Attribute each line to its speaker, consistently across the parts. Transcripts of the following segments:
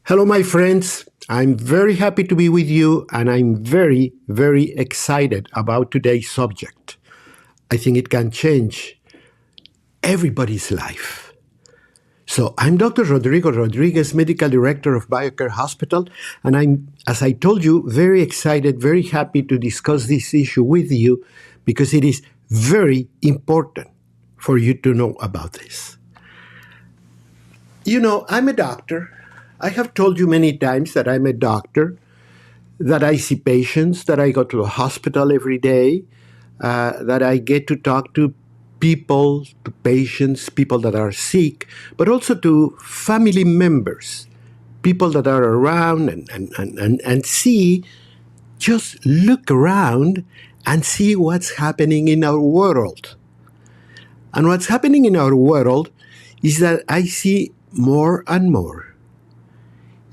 Speaker 1: Hello, my friends. I'm very happy to be with you, and I'm very, very excited about today's subject. I think it can change everybody's life. So, I'm Dr. Rodrigo Rodriguez, Medical Director of BioCare Hospital, and I'm, as I told you, very excited, very happy to discuss this issue with you because it is very important for you to know about this. You know, I'm a doctor. I have told you many times that I'm a doctor, that I see patients, that I go to a hospital every day, that I get to talk to people, to patients, people that are sick, but also to family members, people that are around and see, just look around and see what's happening in our world. And what's happening in our world is that I see more and more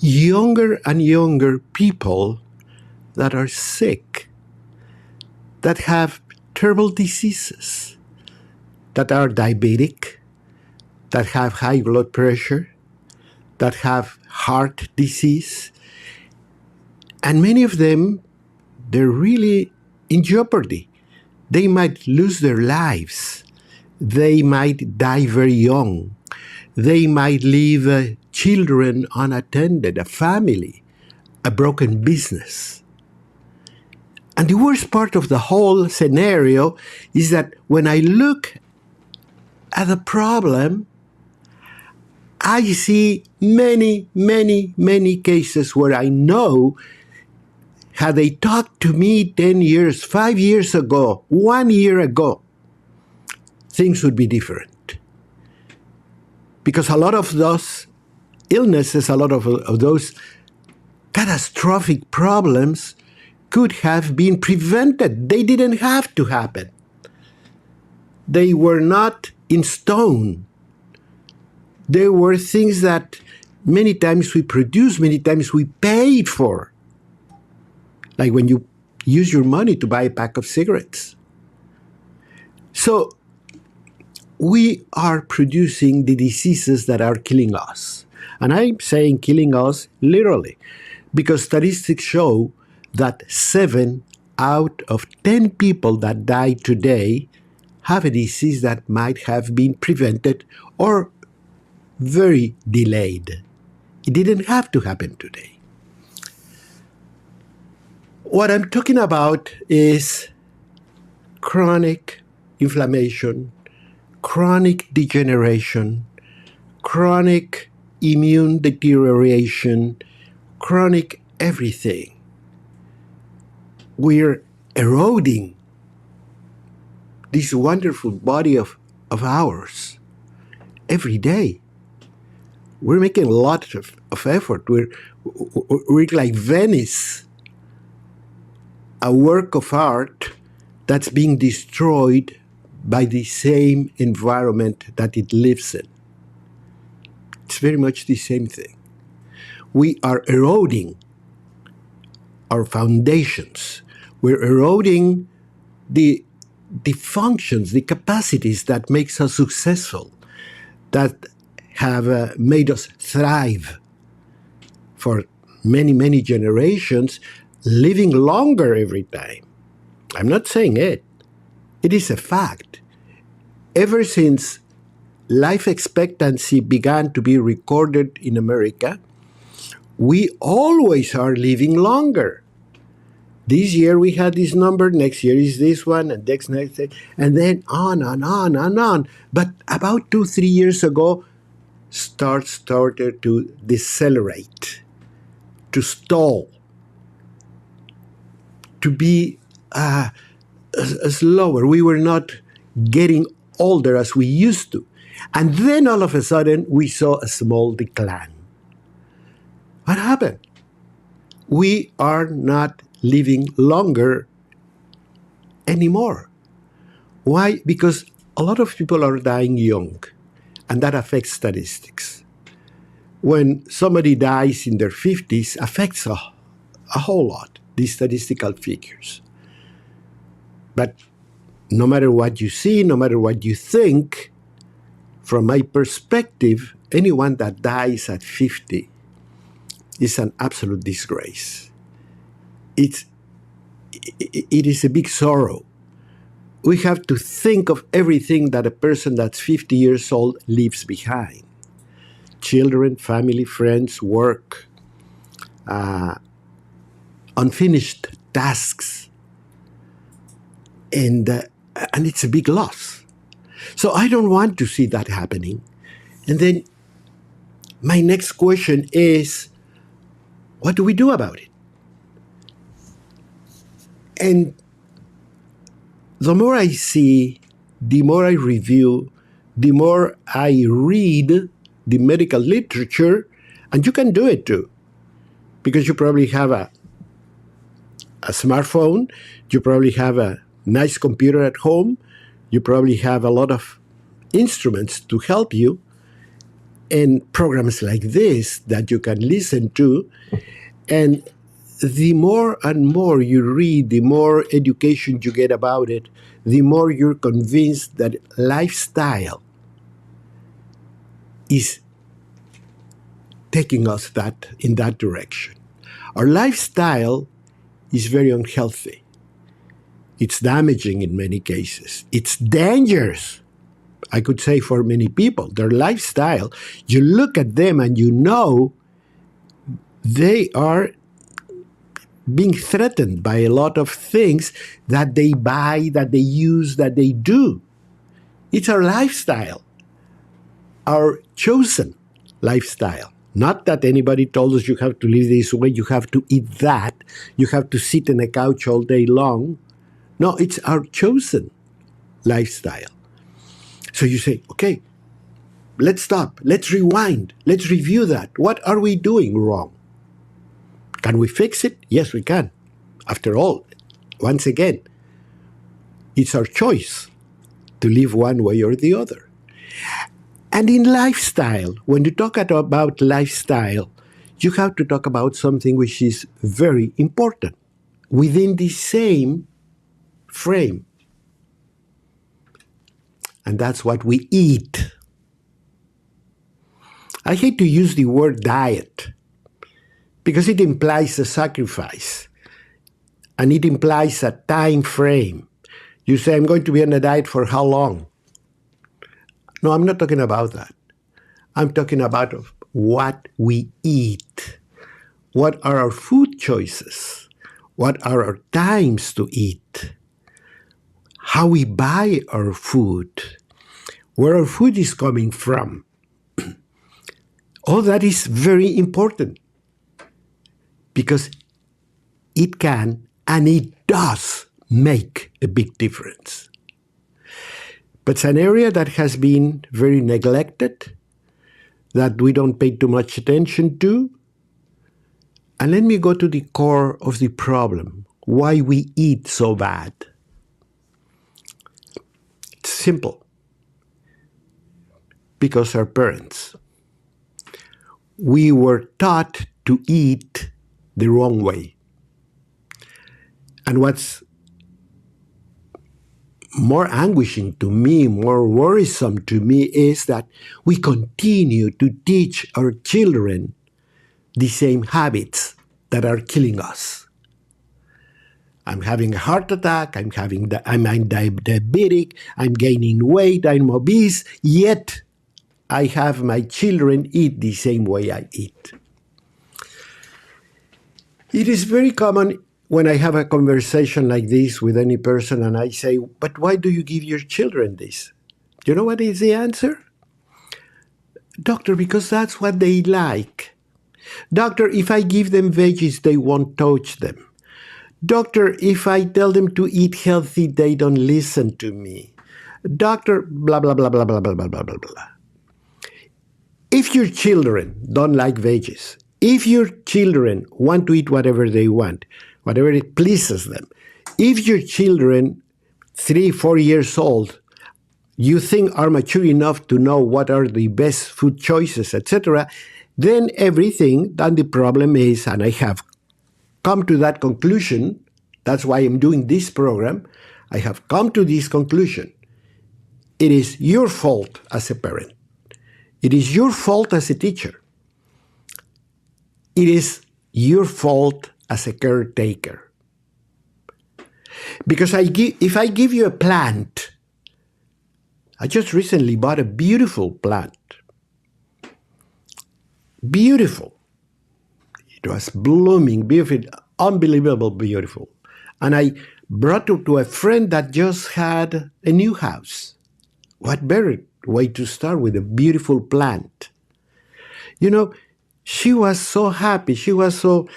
Speaker 1: younger and younger people that are sick, that have terrible diseases, that are diabetic, that have high blood pressure, that have heart disease. And many of them, they're really in jeopardy. They might lose their lives. They might die very young. They might leave children unattended, a family, a broken business. And the worst part of the whole scenario is that when I look at the problem, I see many, many, many cases where I know had they talked to me 10 years, 5 years ago, 1 year ago, things would be different. Because a lot of those illnesses, a lot of those catastrophic problems could have been prevented. They didn't have to happen. They were not in stone. There were things that many times we produced, many times we paid for. Like when you use your money to buy a pack of cigarettes. So we are producing the diseases that are killing us. And I'm saying killing us literally, because statistics show that 7 out of 10 people that die today have a disease that might have been prevented or very delayed. It didn't have to happen today. What I'm talking about is chronic inflammation, chronic degeneration, chronic immune deterioration, chronic everything. We're eroding this wonderful body of ours every day. We're making a lot of effort. We're like Venice, a work of art that's being destroyed by the same environment that it lives in. It's very much the same thing. We are eroding our foundations. We're eroding the functions, the capacities that makes us successful, that have made us thrive for many, many generations, living longer every time. I'm not saying it. It is a fact. Ever since life expectancy began to be recorded in America, we always are living longer. This year we had this number, next year is this one, and next, and then on and on and on. But about 2-3 years ago, started to decelerate, to stall, to be slower. We were not getting older as we used to. And then all of a sudden, we saw a small decline. What happened? We are not living longer anymore. Why? Because a lot of people are dying young, and that affects statistics. When somebody dies in their 50s, affects a whole lot, these statistical figures. But no matter what you see, no matter what you think, from my perspective, anyone that dies at 50 is an absolute disgrace. It is a big sorrow. We have to think of everything that a person that's 50 years old leaves behind. Children, family, friends, work, unfinished tasks. And it's a big loss. So I don't want to see that happening. And then my next question is, what do we do about it? And the more I see, the more I review, the more I read the medical literature, and you can do it too, because you probably have a smartphone, you probably have a nice computer at home, you probably have a lot of instruments to help you, and programs like this that you can listen to. And the more and more you read, the more education you get about it, the more you're convinced that lifestyle is taking us in that direction. Our lifestyle is very unhealthy. It's damaging in many cases. It's dangerous, I could say, for many people. Their lifestyle, you look at them and you know they are being threatened by a lot of things that they buy, that they use, that they do. It's our lifestyle, our chosen lifestyle. Not that anybody told us you have to live this way, you have to eat that, you have to sit on a couch all day long. No, it's our chosen lifestyle. So you say, okay, let's stop, let's rewind, let's review that. What are we doing wrong? Can we fix it? Yes, we can. After all, once again, it's our choice to live one way or the other. And in lifestyle, when you talk about lifestyle, you have to talk about something which is very important within the same frame. And that's what we eat. I hate to use the word diet because it implies a sacrifice and it implies a time frame. You say, I'm going to be on a diet for how long? No, I'm not talking about that. I'm talking about what we eat. What are our food choices? What are our times to eat? How we buy our food? Where our food is coming from? All that is very important because it can and it does make a big difference. But it's an area that has been very neglected, that we don't pay too much attention to. And let me go to the core of the problem, why we eat so bad. It's simple. Because our parents. We were taught to eat the wrong way. And what's more anguishing to me, more worrisome to me, is that we continue to teach our children the same habits that are killing us. I'm having a heart attack, I'm diabetic, I'm gaining weight, I'm obese, yet I have my children eat the same way I eat. It is very common when I have a conversation like this with any person and I say, but why do you give your children this? Do you know what is the answer? Doctor, because that's what they like. Doctor, if I give them veggies, they won't touch them. Doctor, if I tell them to eat healthy, they don't listen to me. Doctor, blah, blah, blah, blah, blah, blah, blah, blah, blah, blah. If your children don't like veggies, if your children want to eat whatever they want, whatever it pleases them, if your children, 3, 4 years old, you think are mature enough to know what are the best food choices, etc., then the problem is, and I have come to that conclusion, that's why I'm doing this program, I have come to this conclusion. It is your fault as a parent. It is your fault as a teacher. it is your fault as a caretaker. Because if I give you a plant, I just recently bought a beautiful plant. Beautiful. It was blooming, beautiful, unbelievable beautiful. And I brought it to a friend that just had a new house. What better way to start with a beautiful plant? You know, she was so happy. She was so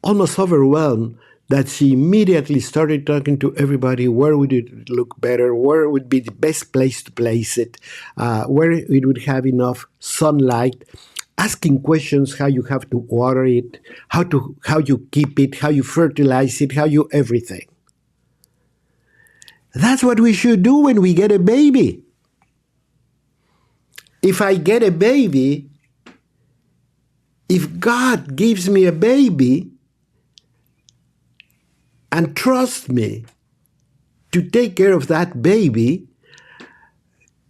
Speaker 1: almost overwhelmed that she immediately started talking to everybody. Where would it look better? Where would be the best place to place it? Where it would have enough sunlight? Asking questions: how you have to water it, how you keep it, how you fertilize it, how you everything. That's what we should do when we get a baby. If I get a baby, if God gives me a baby and trusts me to take care of that baby,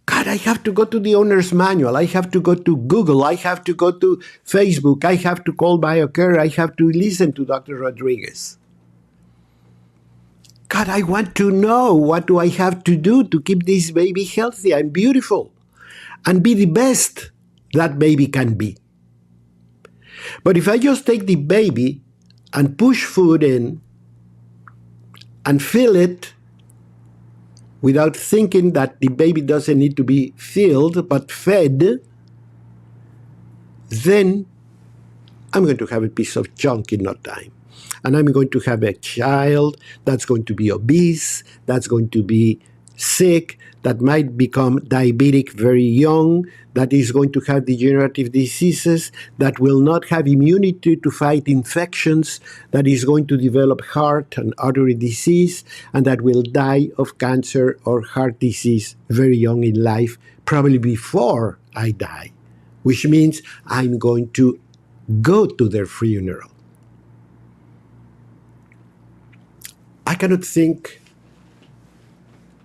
Speaker 1: God, I have to go to the owner's manual. I have to go to Google. I have to go to Facebook. I have to call BioCare. I have to listen to Dr. Rodriguez. God, I want to know, what do I have to do to keep this baby healthy and beautiful and be the best that baby can be? But if I just take the baby and push food in and fill it without thinking that the baby doesn't need to be filled but fed, then I'm going to have a piece of junk in no time. And I'm going to have a child that's going to be obese, that's going to be sick, that might become diabetic very young, that is going to have degenerative diseases, that will not have immunity to fight infections, that is going to develop heart and artery disease, and that will die of cancer or heart disease very young in life, probably before I die, which means I'm going to go to their funeral. I cannot think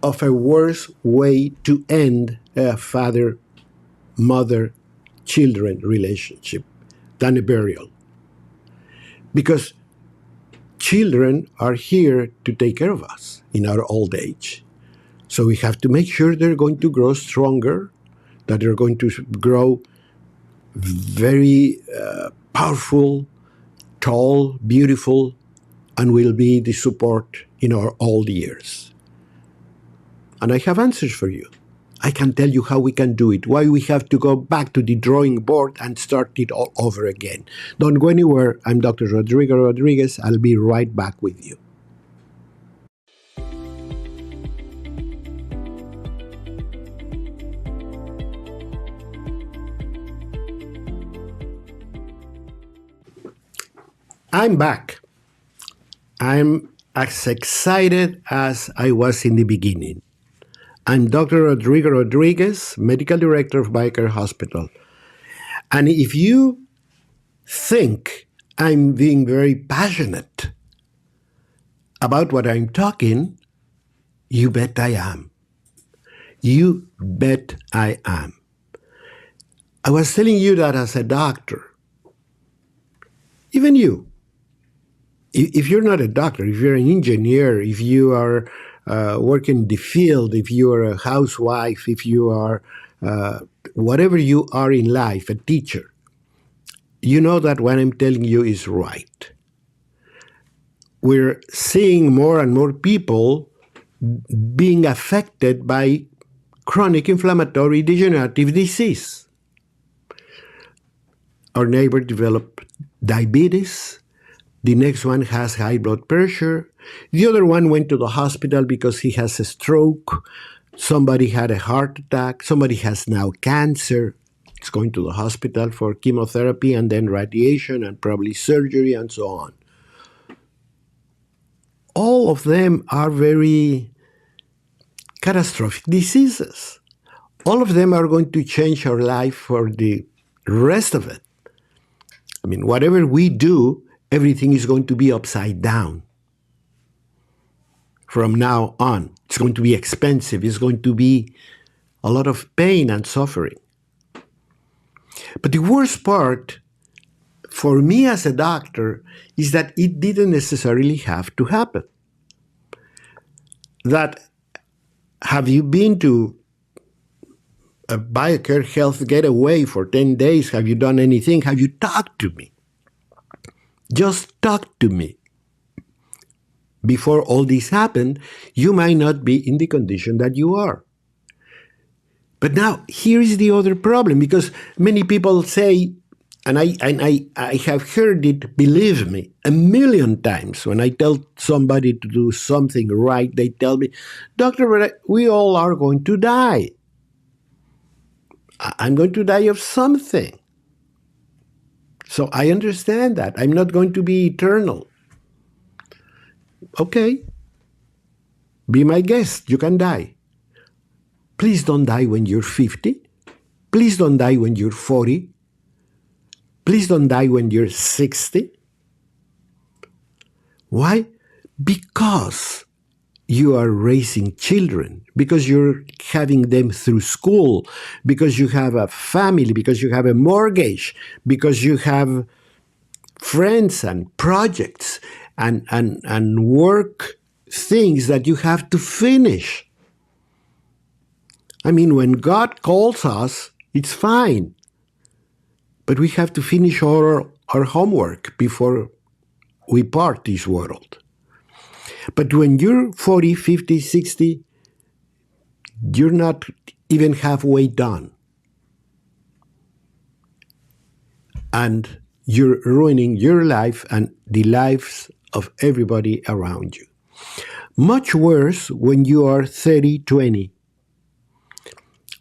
Speaker 1: of a worse way to end a father-mother-children relationship than a burial. Because children are here to take care of us in our old age. So we have to make sure they're going to grow stronger, that they're going to grow very powerful, tall, beautiful, and will be the support in our old years. And I have answers for you. I can tell you how we can do it, why we have to go back to the drawing board and start it all over again. Don't go anywhere. I'm Dr. Rodrigo Rodriguez. I'll be right back with you. I'm back. I'm as excited as I was in the beginning. I'm Dr. Rodrigo Rodriguez, Medical Director of BioCare Hospital. And if you think I'm being very passionate about what I'm talking, you bet I am. You bet I am. I was telling you that as a doctor, even you, if you're not a doctor, if you're an engineer, if you are working in the field, if you are a housewife, if you are whatever you are in life, a teacher, you know that what I'm telling you is right. We're seeing more and more people being affected by chronic inflammatory degenerative disease. Our neighbor developed diabetes. The next one has high blood pressure. The other one went to the hospital because he has a stroke. Somebody had a heart attack. Somebody has now cancer. It's going to the hospital for chemotherapy and then radiation and probably surgery and so on. All of them are very catastrophic diseases. All of them are going to change our life for the rest of it. I mean, whatever we do, everything is going to be upside down from now on. It's going to be expensive. It's going to be a lot of pain and suffering. But the worst part for me as a doctor is that it didn't necessarily have to happen. That, have you been to a BioCare health getaway for 10 days? Have you done anything? Have you talked to me? Just talk to me. Before all this happened, you might not be in the condition that you are. But now, here is the other problem, because many people say, and I have heard it, believe me, a million times. When I tell somebody to do something right, they tell me, Doctor, we all are going to die. I'm going to die of something. So I understand that. I'm not going to be eternal. Okay, be my guest. You can die. Please don't die when you're 50. Please don't die when you're 40. Please don't die when you're 60. Why? Because you are raising children, because you're having them through school, because you have a family, because you have a mortgage, because you have friends and projects and work things that you have to finish. I mean, when God calls us, it's fine. But we have to finish our homework before we part this world. But when you're 40, 50, 60, you're not even halfway done. And you're ruining your life and the lives of everybody around you. Much worse when you are 30, 20.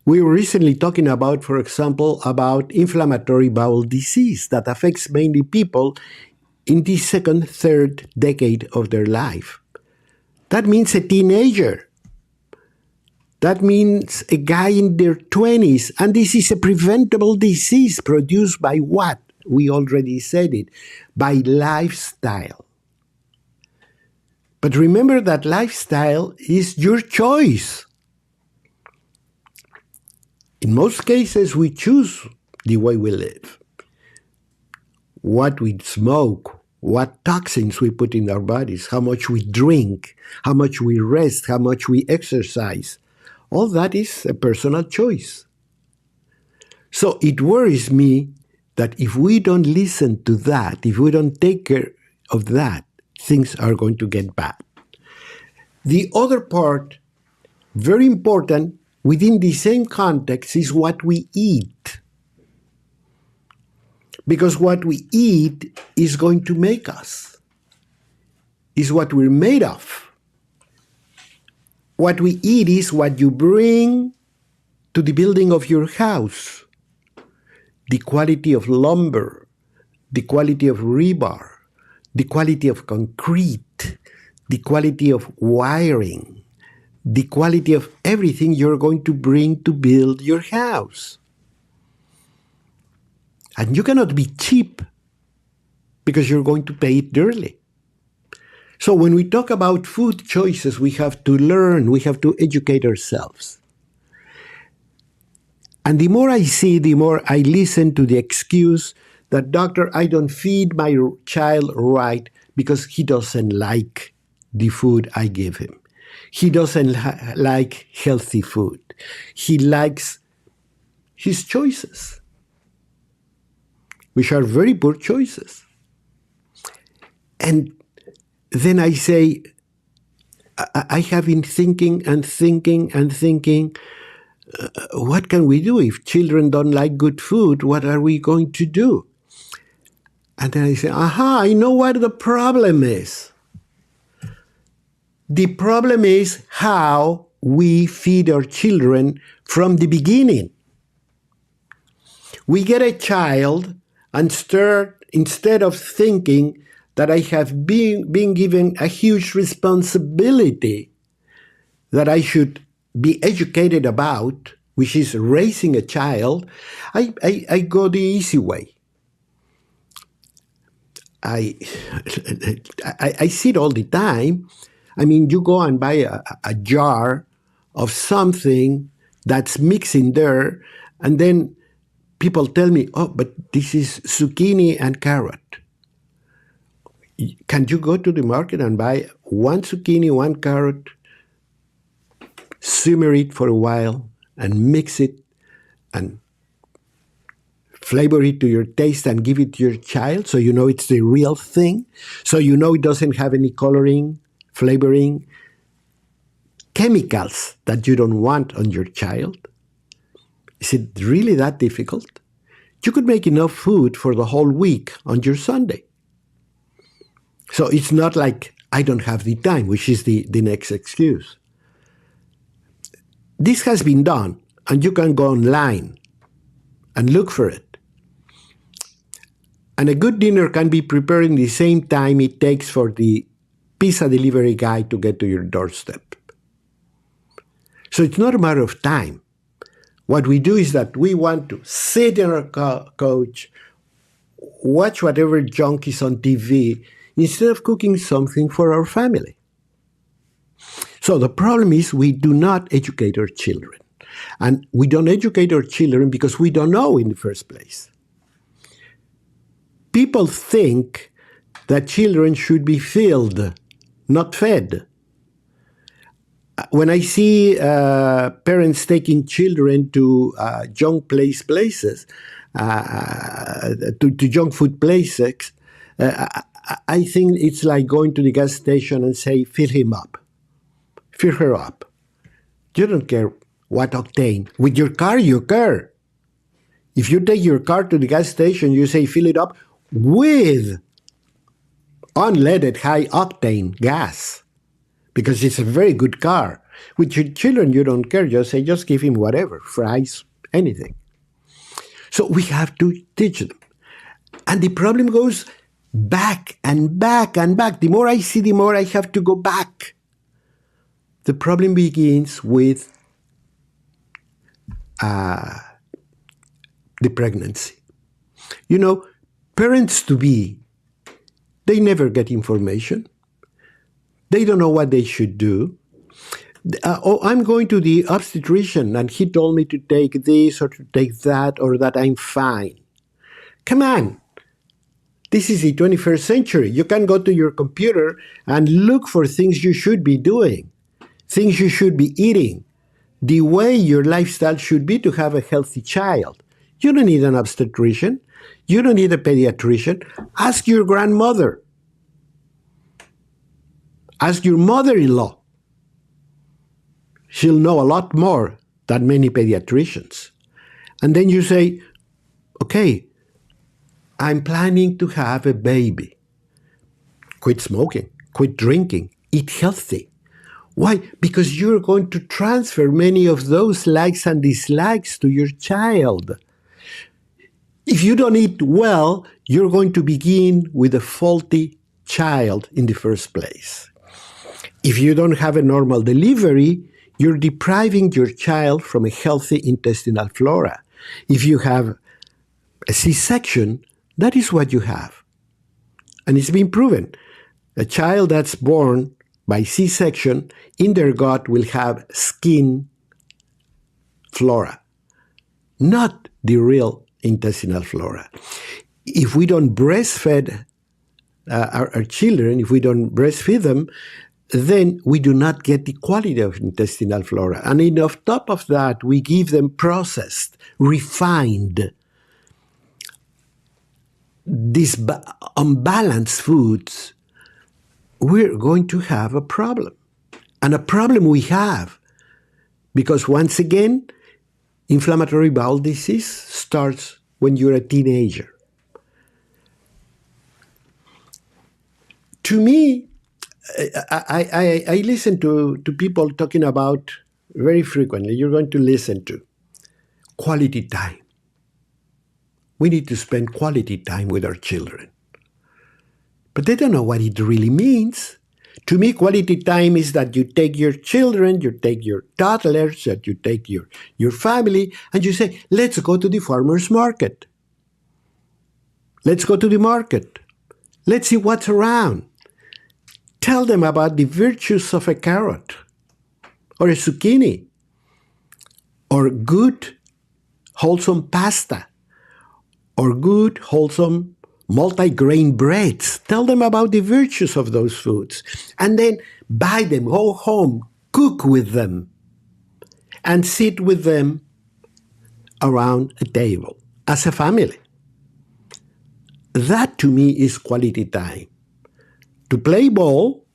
Speaker 1: We were recently talking about, for example, about inflammatory bowel disease that affects mainly people in the second, third decade of their life. That means a teenager. That means a guy in their 20s. And this is a preventable disease produced by what? We already said it. By lifestyle. But remember that lifestyle is your choice. In most cases, we choose the way we live. What we smoke, what toxins we put in our bodies, how much we drink, how much we rest, how much we exercise. All that is a personal choice. So it worries me that if we don't listen to that, if we don't take care of that, things are going to get bad. The other part, very important, within the same context, is what we eat. Because what we eat is going to make us, is what we're made of. What we eat is what you bring to the building of your house. The quality of lumber, the quality of rebar, the quality of concrete, the quality of wiring, the quality of everything you're going to bring to build your house. And you cannot be cheap because you're going to pay it dearly. So when we talk about food choices, we have to learn, we have to educate ourselves. And the more I see, the more I listen to the excuse that, Doctor, I don't feed my child right because he doesn't like the food I give him. He doesn't like healthy food. He likes his choices, which are very poor choices. And then I say, I have been thinking and thinking and thinking, what can we do if children don't like good food? What are we going to do? And then I say, I know what the problem is. The problem is how we feed our children from the beginning. We get a child and start, instead of thinking that I have been given a huge responsibility that I should be educated about, which is raising a child, I go the easy way. I see it all the time. I mean, you go and buy a jar of something that's mixing there, and then people tell me, oh, but this is zucchini and carrot. Can you go to the market and buy one zucchini, one carrot, simmer it for a while, and mix it and flavor it to your taste and give it to your child so you know it's the real thing, so you know it doesn't have any coloring, flavoring, chemicals that you don't want on your child? Is it really that difficult? You could make enough food for the whole week on your Sunday. So it's not like I don't have the time, which is the next excuse. This has been done, and you can go online and look for it. And a good dinner can be prepared in the same time it takes for the pizza delivery guy to get to your doorstep. So it's not a matter of time. What we do is that we want to sit in our couch, watch whatever junk is on TV, instead of cooking something for our family. So the problem is we do not educate our children. And we don't educate our children because we don't know in the first place. People think that children should be filled, not fed. When I see parents taking children to junk places, to junk food places, I think it's like going to the gas station and say, fill him up, fill her up. You don't care what octane. With your car, you care. If you take your car to the gas station, you say, fill it up with unleaded high octane gas, because it's a very good car. With your children, you don't care. You say, just give him whatever, fries, anything. So we have to teach them. And the problem goes back and back and back. The more I see, the more I have to go back. The problem begins with the pregnancy. You know, parents-to-be, they never get information. They don't know what they should do. I'm going to the obstetrician and he told me to take this or to take that or that I'm fine. Come on. This is the 21st century. You can go to your computer and look for things you should be doing, things you should be eating, the way your lifestyle should be to have a healthy child. You don't need an obstetrician. You don't need a pediatrician. Ask your grandmother. Ask your mother-in-law. She'll know a lot more than many pediatricians. And then you say, okay, I'm planning to have a baby. Quit smoking, quit drinking, eat healthy. Why? Because you're going to transfer many of those likes and dislikes to your child. If you don't eat well, you're going to begin with a faulty child in the first place. If you don't have a normal delivery, you're depriving your child from a healthy intestinal flora. If you have a C-section, that is what you have. And it's been proven. A child that's born by C-section, in their gut will have skin flora, not the real intestinal flora. If we don't breastfeed our children, if we don't breastfeed them, then we do not get the quality of intestinal flora. And on top of that, we give them processed, refined, these unbalanced foods, we're going to have a problem. And a problem we have because, once again, inflammatory bowel disease starts when you're a teenager. To me, I listen to people talking about very frequently, you're going to listen to quality time. We need to spend quality time with our children. But they don't know what it really means. To me, quality time is that you take your children, you take your toddlers, that you take your family, and you say, let's go to the farmer's market. Let's go to the market. Let's see what's around. Tell them about the virtues of a carrot or a zucchini or good, wholesome pasta or good, wholesome, multi-grain breads. Tell them about the virtues of those foods. And then buy them, go home, cook with them, and sit with them around a table as a family. That to me is quality time. To play ball,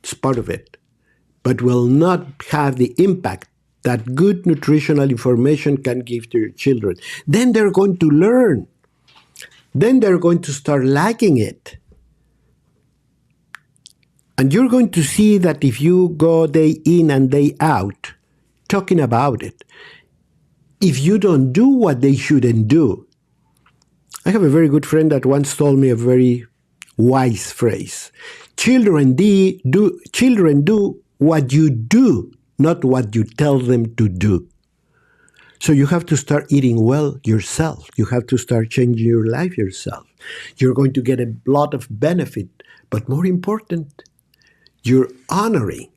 Speaker 1: it's part of it, but will not have the impact that good nutritional information can give to your children. Then they're going to learn. Then they're going to start liking it. And you're going to see that if you go day in and day out talking about it, if you don't do what they shouldn't do. I have a very good friend that once told me a very wise phrase. Children do what you do, not what you tell them to do. So you have to start eating well yourself. You have to start changing your life yourself. You're going to get a lot of benefit, but more important, you're honoring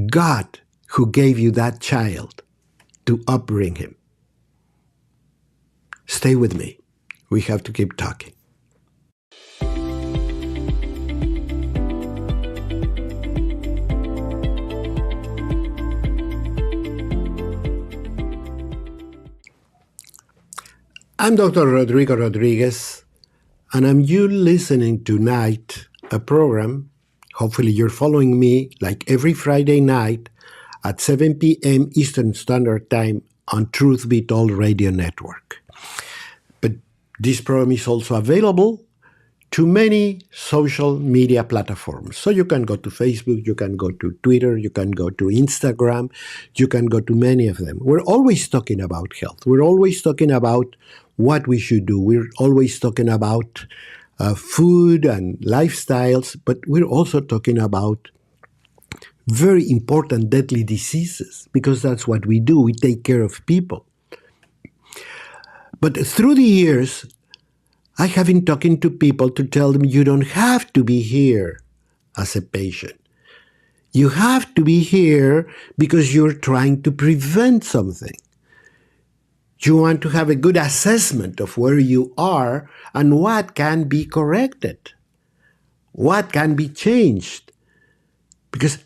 Speaker 1: God who gave you that child to upbring him. Stay with me. We have to keep talking. I'm Dr. Rodrigo Rodriguez, and you listening tonight a program. Hopefully you're following me like every Friday night at 7 p.m. Eastern Standard Time on Truth Be Told Radio Network. But this program is also available to many social media platforms. So you can go to Facebook, you can go to Twitter, you can go to Instagram, you can go to many of them. We're always talking about health. We're always talking about what we should do. We're always talking about food and lifestyles, but we're also talking about very important deadly diseases, because that's what we do. We take care of people. But through the years, I have been talking to people to tell them you don't have to be here as a patient. You have to be here because you're trying to prevent something. You want to have a good assessment of where you are and what can be corrected, what can be changed. Because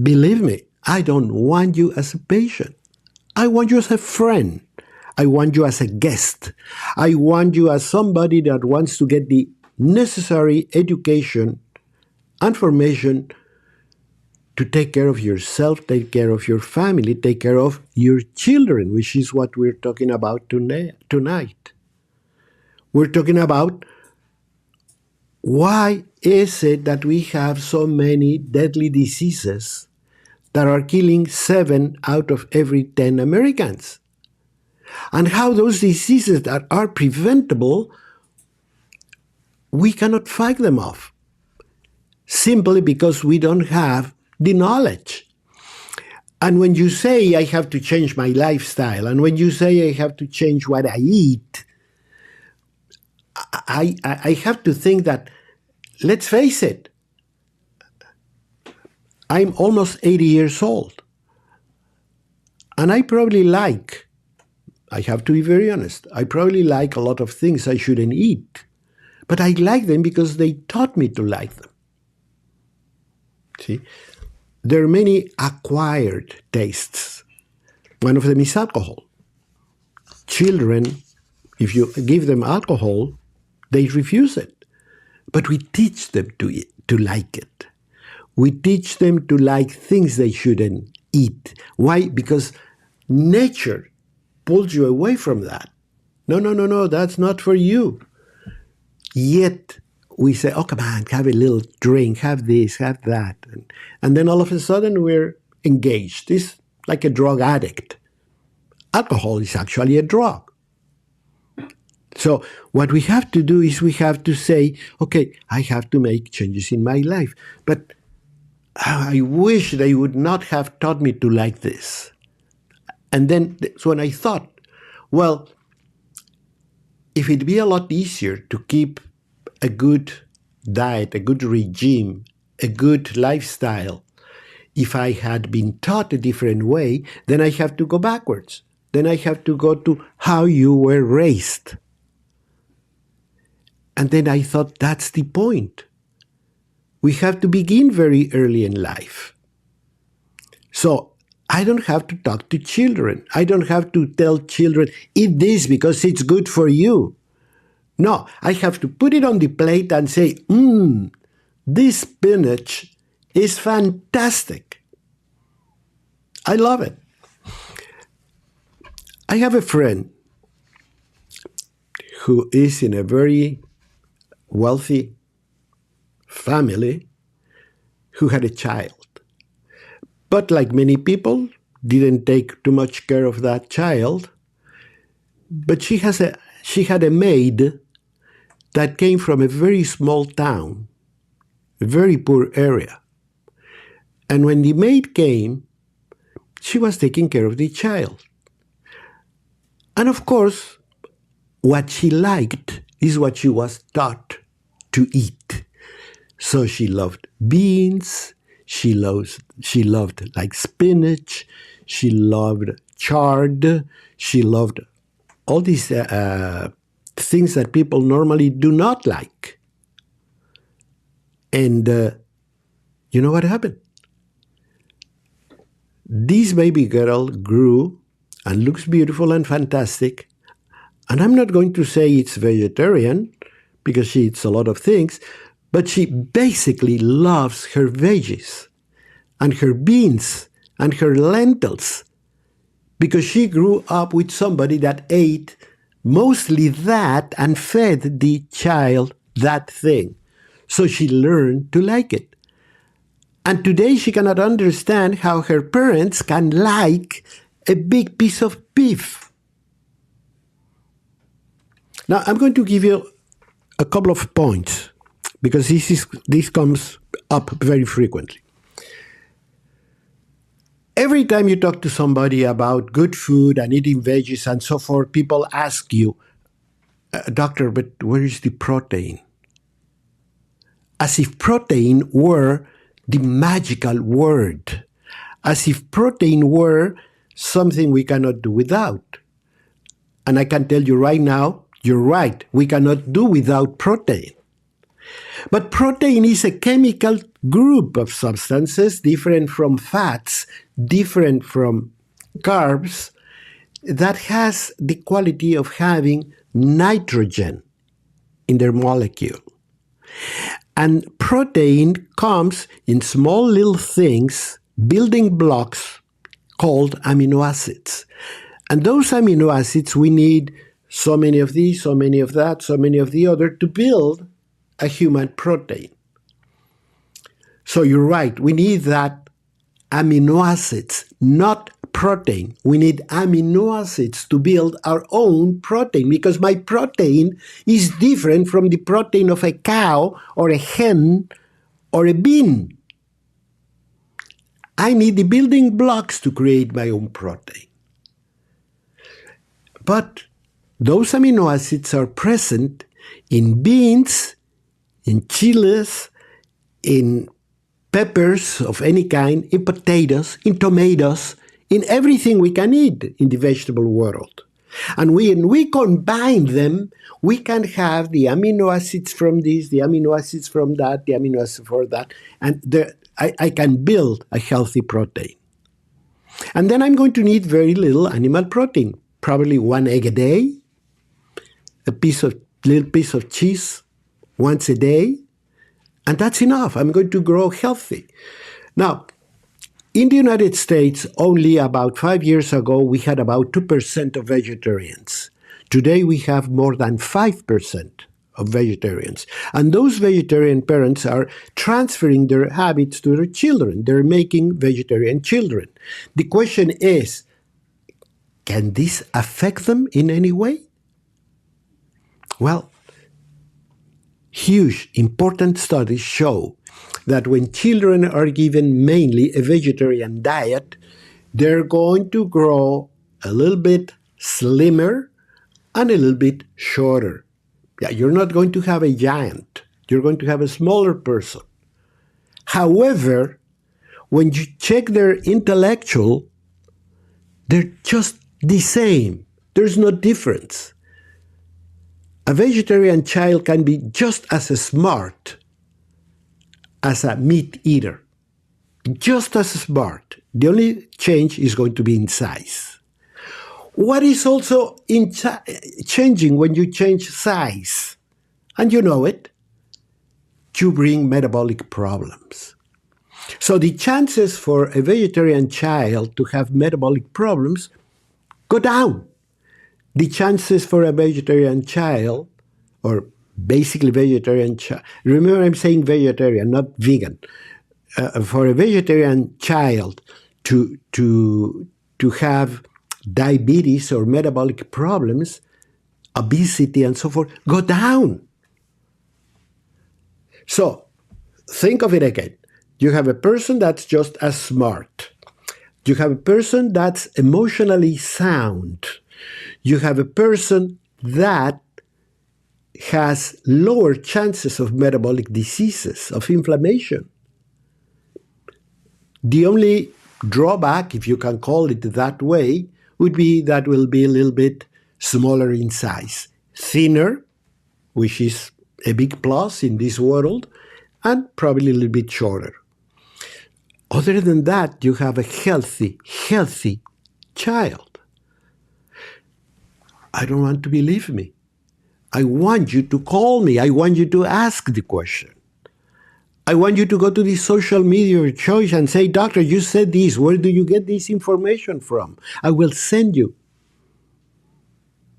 Speaker 1: believe me, I don't want you as a patient. I want you as a friend. I want you as a guest. I want you as somebody that wants to get the necessary education, information to take care of yourself, take care of your family, take care of your children, which is what we're talking about tonight. We're talking about why is it that we have so many deadly diseases that are killing 7 out of every 10 Americans? And how those diseases that are preventable, we cannot fight them off, simply because we don't have the knowledge. And when you say, I have to change my lifestyle, and when you say I have to change what I eat, I have to think that, let's face it, I'm almost 80 years old. And I have to be very honest, I probably like a lot of things I shouldn't eat. But I like them because they taught me to like them. See? There are many acquired tastes. One of them is alcohol. Children, if you give them alcohol, they refuse it. But we teach them to like it. We teach them to like things they shouldn't eat. Why? Because nature pulls you away from that. No, that's not for you. Yet we say, oh, come on, have a little drink, have this, have that. And then all of a sudden we're engaged. It's like a drug addict. Alcohol is actually a drug. So what we have to do is we have to say, okay, I have to make changes in my life. But I wish they would not have taught me to like this. And then so when I thought, well, if it'd be a lot easier to keep a good diet, a good regime, a good lifestyle, if I had been taught a different way, then I have to go backwards. then I have to go to how you were raised. And then I thought, that's the point. We have to begin very early in life. So I don't have to talk to children. I don't have to tell children, eat this because it's good for you. No, I have to put it on the plate and say, this spinach is fantastic. I love it. I have a friend who is in a very wealthy family who had a child. But like many people, didn't take too much care of that child. But she had a maid that came from a very small town, a very poor area. And when the maid came, she was taking care of the child. And of course, what she liked is what she was taught to eat. So she loved beans, she loved like spinach, she loved chard, she loved all these things that people normally do not like. And you know what happened? This baby girl grew and looks beautiful and fantastic. And I'm not going to say it's vegetarian, because she eats a lot of things, but she basically loves her veggies and her beans and her lentils, because she grew up with somebody that ate mostly that and fed the child that thing. So she learned to like it. And today she cannot understand how her parents can like a big piece of beef. Now, I'm going to give you a couple of points, because this comes up very frequently. Every time you talk to somebody about good food and eating veggies and so forth, people ask you, doctor, but where is the protein? As if protein were the magical word, as if protein were something we cannot do without. And I can tell you right now, you're right, we cannot do without protein. But protein is a chemical group of substances different from fats, different from carbs, that has the quality of having nitrogen in their molecule. And protein comes in small little things, building blocks called amino acids. And those amino acids, we need so many of these, so many of that, so many of the other to build a human protein. So you're right, we need that amino acids, not protein. We need amino acids to build our own protein, because my protein is different from the protein of a cow or a hen or a bean. I need the building blocks to create my own protein. But those amino acids are present in beans, in chilies, in peppers of any kind, in potatoes, in tomatoes, in everything we can eat in the vegetable world. And when we combine them, we can have the amino acids from this, the amino acids from that, the amino acids for that, and I can build a healthy protein. And then I'm going to need very little animal protein, probably 1 egg a day, a little piece of cheese once a day, and that's enough. I'm going to grow healthy. Now, in the United States, only about 5 years ago, we had about 2% of vegetarians. Today, we have more than 5% of vegetarians. And those vegetarian parents are transferring their habits to their children. They're making vegetarian children. The question is, can this affect them in any way? Well, huge, important studies show that when children are given mainly a vegetarian diet, they're going to grow a little bit slimmer and a little bit shorter. Yeah, you're not going to have a giant. You're going to have a smaller person. However, when you check their intellectual, they're just the same. There's no difference. A vegetarian child can be just as smart as a meat eater. Just as smart. The only change is going to be in size. What is also changing when you change size, and you know it, you bring metabolic problems. So the chances for a vegetarian child to have metabolic problems go down. The chances for a vegetarian child, or basically vegetarian child, remember I'm saying vegetarian, not vegan, for a vegetarian child to have diabetes or metabolic problems, obesity and so forth, go down. So think of it again. You have a person that's just as smart. You have a person that's emotionally sound. You have a person that has lower chances of metabolic diseases, of inflammation. The only drawback, if you can call it that way, would be that will be a little bit smaller in size, thinner, which is a big plus in this world, and probably a little bit shorter. Other than that, you have a healthy child. I don't want to believe me. I want you to call me. I want you to ask the question. I want you to go to the social media of your choice and say, doctor, you said this. Where do you get this information from? I will send you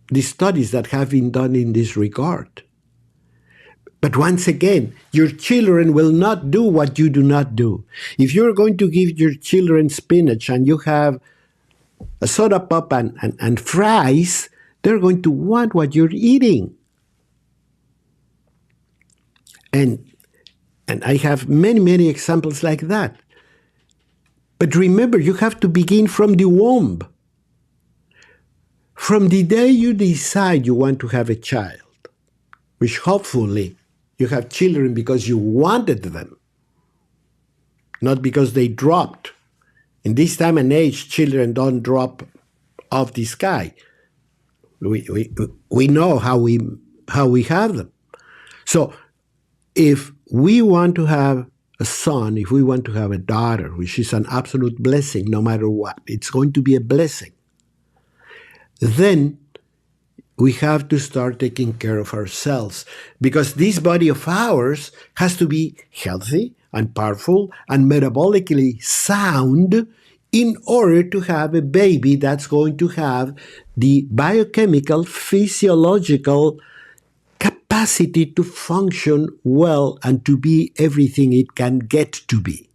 Speaker 1: the studies that have been done in this regard. But once again, your children will not do what you do not do. If you're going to give your children spinach and you have a soda pop and fries, they're going to want what you're eating. And I have many examples like that. But remember, you have to begin from the womb. From the day you decide you want to have a child, which hopefully you have children because you wanted them, not because they dropped. In this time and age, children don't drop off the sky. We know how we have them. So if we want to have a son, if we want to have a daughter, which is an absolute blessing no matter what, it's going to be a blessing, then we have to start taking care of ourselves, because this body of ours has to be healthy and powerful and metabolically sound in order to have a baby that's going to have the biochemical, physiological capacity to function well and to be everything it can get to be.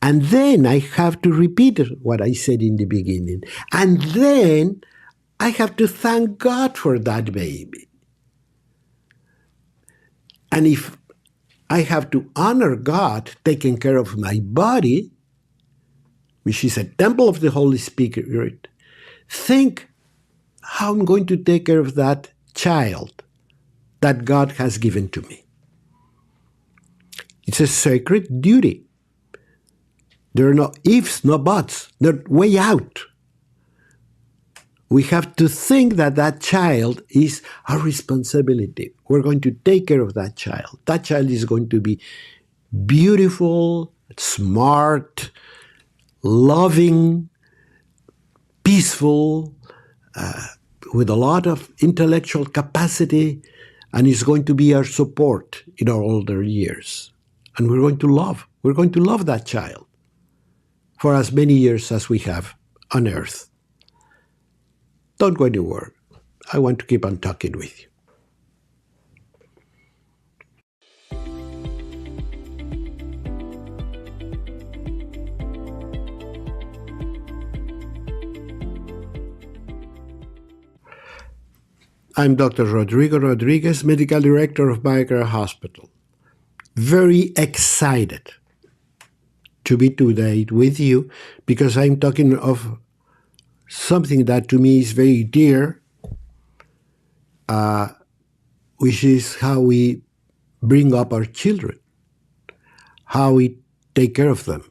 Speaker 1: And then I have to repeat what I said in the beginning. And then I have to thank God for that baby. And if I have to honor God taking care of my body, which is a temple of the Holy Spirit, think how I'm going to take care of that child that God has given to me. It's a sacred duty. There are no ifs, no buts. They're way out. We have to think that that child is our responsibility. We're going to take care of that child. That child is going to be beautiful, smart, loving, peaceful, with a lot of intellectual capacity, and is going to be our support in our older years. And we're going to love that child for as many years as we have on earth. Don't go anywhere. I want to keep on talking with you. I'm Dr. Rodrigo Rodriguez, Medical Director of BioCare Hospital. Very excited to be today with you because I'm talking of something that to me is very dear, which is how we bring up our children, how we take care of them.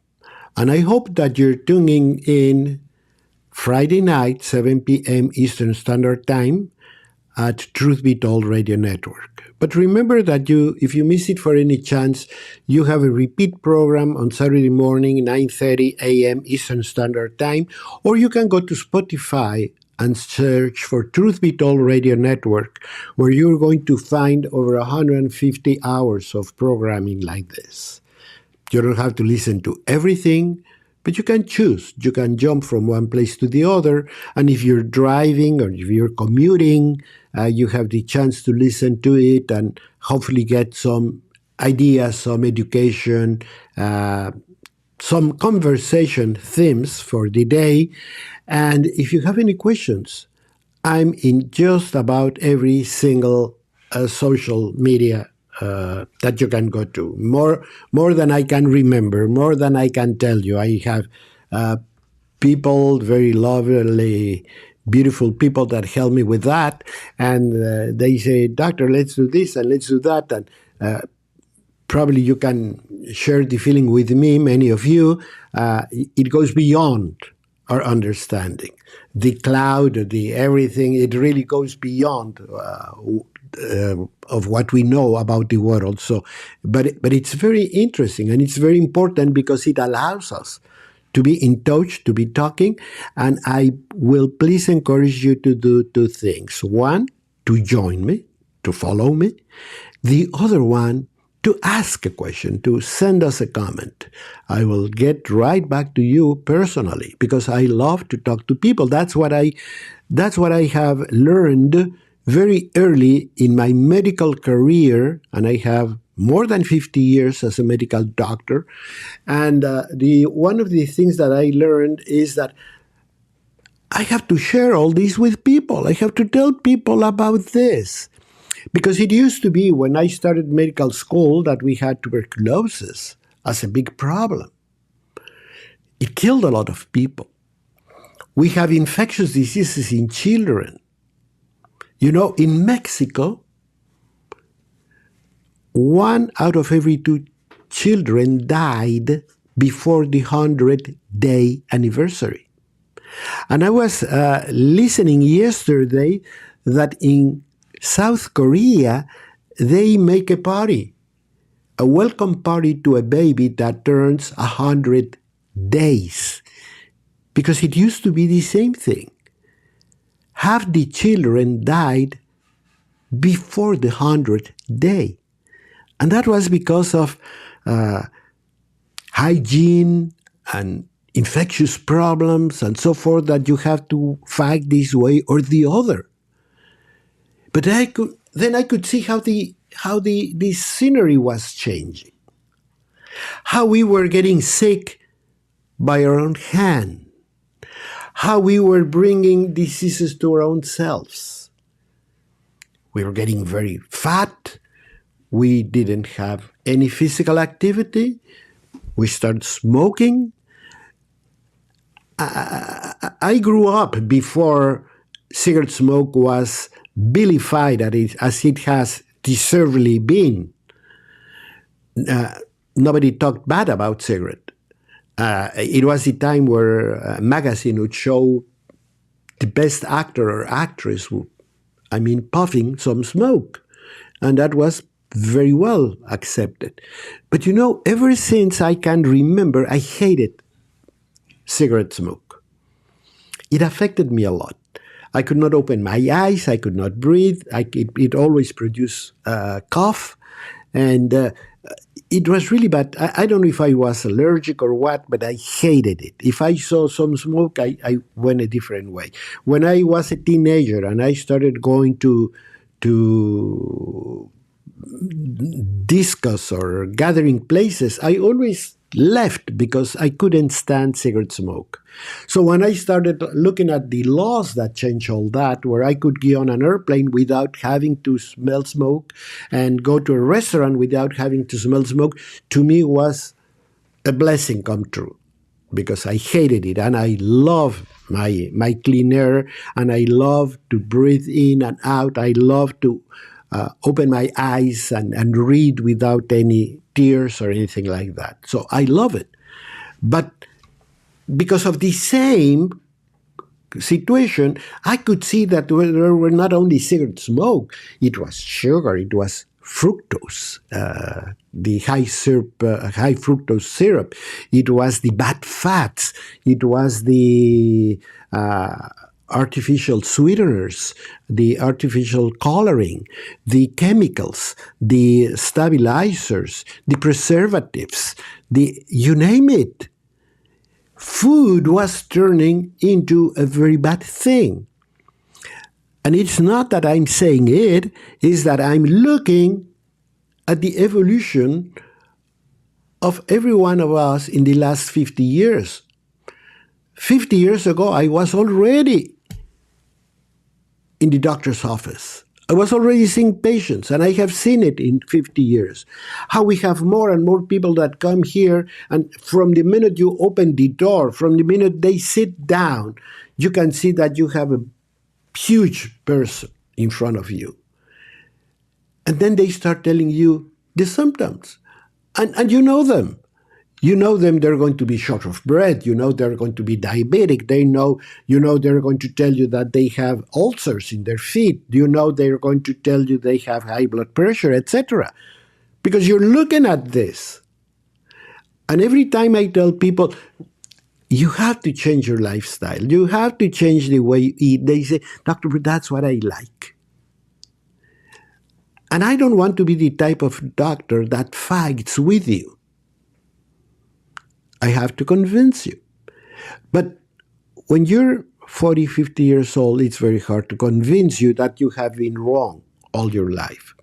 Speaker 1: And I hope that you're tuning in Friday night, 7 p.m. Eastern Standard Time at Truth Be Told Radio Network. But remember that if you miss it for any chance, you have a repeat program on Saturday morning, 9:30 a.m. Eastern Standard Time, or you can go to Spotify and search for Truth Be Told Radio Network, where you're going to find over 150 hours of programming like this. You don't have to listen to everything, but you can choose. You can jump from one place to the other. And if you're driving or if you're commuting, you have the chance to listen to it and hopefully get some ideas, some education, some conversation themes for the day. And if you have any questions, I'm in just about every single social media that you can go to. More than I can remember, more than I can tell you. I have people, very lovely, beautiful people that help me with that. And they say, Doctor, let's do this and let's do that. And probably you can share the feeling with me, many of you. It goes beyond our understanding. The cloud, the everything, it really goes beyond of what we know about the world. So, but it's very interesting and it's very important because it allows us to be in touch, to be talking. And I will please encourage you to do two things. One, to join me, to follow me. The other one, to ask a question, to send us a comment. I will get right back to you personally because I love to talk to people. That's what I have learned very early in my medical career, and I have more than 50 years as a medical doctor. And one of the things that I learned is that I have to share all this with people. I have to tell people about this. Because it used to be when I started medical school that we had tuberculosis as a big problem. It killed a lot of people. We have infectious diseases in children. You know, in Mexico, 1 out of every 2 children died before the 100-day anniversary. And I was listening yesterday that in South Korea, they make a party, a welcome party to a baby that turns 100 days. Because it used to be the same thing. Half the children died before the 100th day. And that was because of hygiene and infectious problems and so forth that you have to fight this way or the other. But I could see how the scenery was changing, how we were getting sick by our own hand, how we were bringing diseases to our own selves. We were getting very fat. We didn't have any physical activity. We started smoking. I grew up before cigarette smoke was vilified as it has deservedly been. Nobody talked bad about cigarette. It was the time where a magazine would show the best actor or actress, puffing some smoke. And that was very well accepted. But you know, ever since I can remember, I hated cigarette smoke. It affected me a lot. I could not open my eyes. I could not breathe. It always produced cough. And it was really bad. I don't know if I was allergic or what, but I hated it. If I saw some smoke, I went a different way. When I was a teenager and I started going to discuss or gathering places, I always left because I couldn't stand cigarette smoke. So when I started looking at the laws that change all that, where I could get on an airplane without having to smell smoke and go to a restaurant without having to smell smoke, to me was a blessing come true because I hated it and I love my clean air and I love to breathe in and out. I love to open my eyes and read without any tears or anything like that. So I love it. But because of the same situation, I could see that there were not only cigarette smoke, it was sugar, it was fructose, the high fructose syrup, it was the bad fats, it was the artificial sweeteners, the artificial coloring, the chemicals, the stabilizers, the preservatives, you name it. Food was turning into a very bad thing. And it's not that I'm saying it's that I'm looking at the evolution of every one of us in the last 50 years. 50 years ago, I was already in the doctor's office. I was already seeing patients, and I have seen it in 50 years. How we have more and more people that come here, and from the minute you open the door, from the minute they sit down, you can see that you have a huge person in front of you. And then they start telling you the symptoms. And you know them. You know them, they're going to be short of breath. You know they're going to be diabetic. You know they're going to tell you that they have ulcers in their feet. You know they're going to tell you they have high blood pressure, etc. Because you're looking at this. And every time I tell people, you have to change your lifestyle. You have to change the way you eat. They say, Doctor, but that's what I like. And I don't want to be the type of doctor that fights with you. I have to convince you. But when you're 40, 50 years old, it's very hard to convince you that you have been wrong all your life.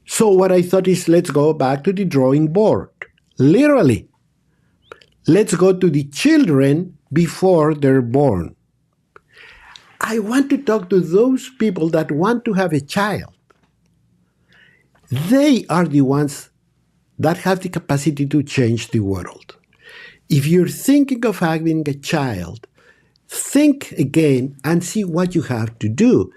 Speaker 1: So what I thought is, let's go back to the drawing board. Literally. Let's go to the children before they're born. I want to talk to those people that want to have a child. They are the ones that have the capacity to change the world. If you're thinking of having a child, think again and see what you have to do.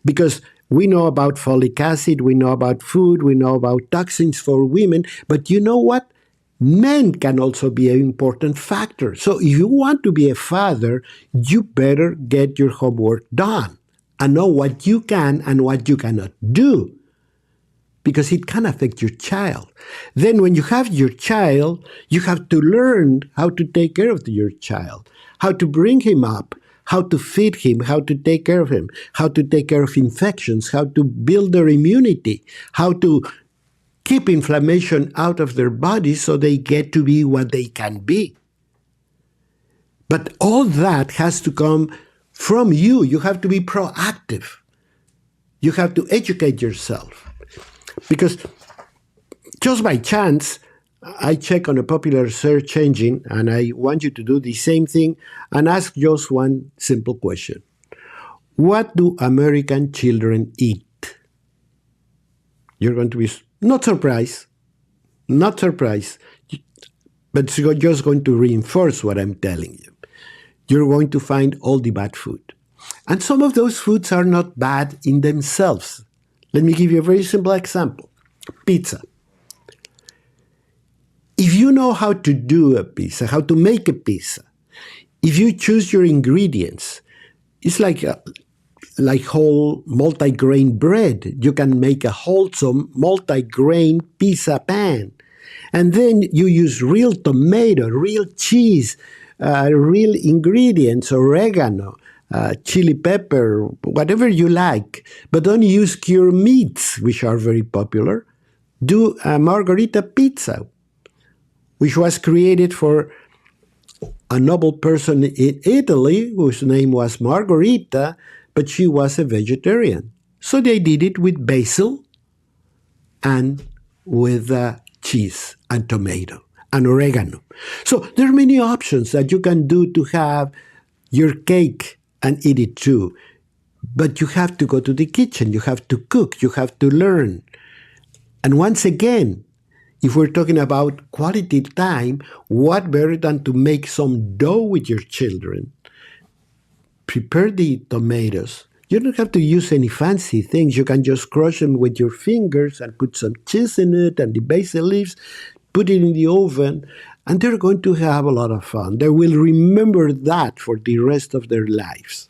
Speaker 1: Because we know about folic acid, we know about food, we know about toxins for women, but you know what? Men can also be an important factor. So if you want to be a father, you better get your homework done and know what you can and what you cannot do, because it can affect your child. Then when you have your child, you have to learn how to take care of your child, how to bring him up, how to feed him, how to take care of him, how to take care of infections, how to build their immunity, how to keep inflammation out of their bodies so they get to be what they can be. But all that has to come from you. You have to be proactive. You have to educate yourself. Because just by chance, I check on a popular search engine, and I want you to do the same thing and ask just one simple question. What do American children eat? You're going to be not surprised, but you're just going to reinforce what I'm telling you. You're going to find all the bad food. And some of those foods are not bad in themselves. Let me give you a very simple example. Pizza. If you know how to do a pizza, how to make a pizza, if you choose your ingredients, it's like whole multi-grain bread. You can make a wholesome multi-grain pizza pan. And then you use real tomato, real cheese, real ingredients, oregano, chili pepper, whatever you like. But don't use cured meats, which are very popular. Do a margherita pizza, which was created for a noble person in Italy whose name was Margherita, but she was a vegetarian. So they did it with basil and with cheese and tomato and oregano. So there are many options that you can do to have your cake and eat it too. But you have to go to the kitchen. You have to cook. You have to learn. And once again, if we're talking about quality time, what better than to make some dough with your children? Prepare the tomatoes. You don't have to use any fancy things. You can just crush them with your fingers and put some cheese in it and the basil leaves, put it in the oven, And they're going to have a lot of fun. They will remember that for the rest of their lives.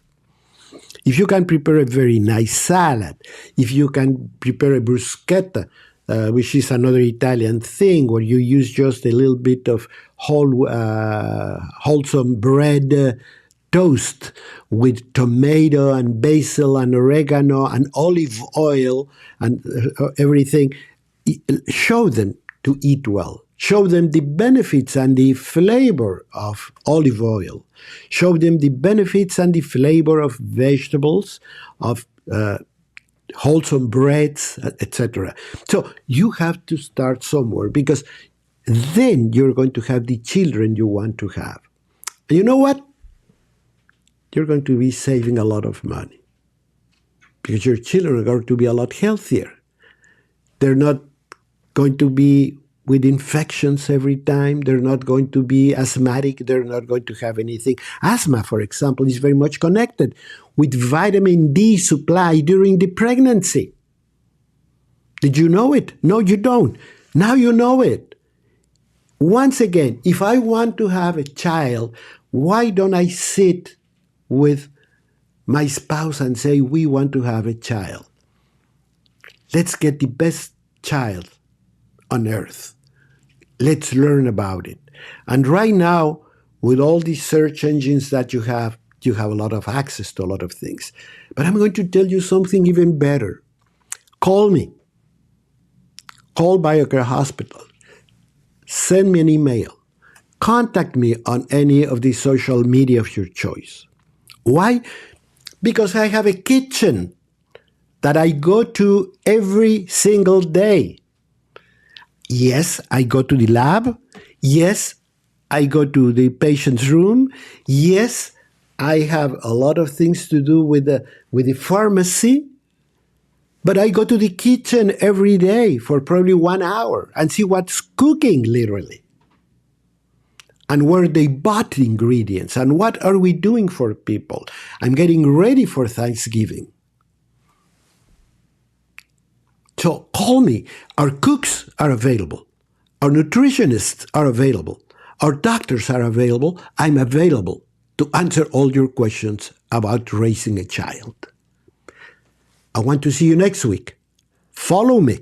Speaker 1: If you can prepare a very nice salad, if you can prepare a bruschetta, which is another Italian thing where you use just a little bit of wholesome bread toast with tomato and basil and oregano and olive oil and everything, show them to eat well. Show them the benefits and the flavor of olive oil. Show them the benefits and the flavor of vegetables, of wholesome breads, etc. So you have to start somewhere, because then you're going to have the children you want to have. And you know what? You're going to be saving a lot of money, because your children are going to be a lot healthier. They're not going to be with infections every time. They're not going to be asthmatic. They're not going to have anything. Asthma, for example, is very much connected with vitamin D supply during the pregnancy. Did you know it? No, you don't. Now you know it. Once again, if I want to have a child, why don't I sit with my spouse and say, we want to have a child? Let's get the best child on earth. Let's learn about it. And right now, with all these search engines that you have a lot of access to a lot of things. But I'm going to tell you something even better. Call me. Call BioCare Hospital. Send me an email. Contact me on any of the social media of your choice. Why? Because I have a kitchen that I go to every single day. Yes, I go to the lab. Yes, I go to the patient's room. Yes, I have a lot of things to do with the pharmacy. But I go to the kitchen every day for probably 1 hour and see what's cooking, literally. And where they bought the ingredients, and what are we doing for people. I'm getting ready for Thanksgiving. So call me. Our cooks are available. Our nutritionists are available. Our doctors are available. I'm available to answer all your questions about raising a child. I want to see you next week. Follow me.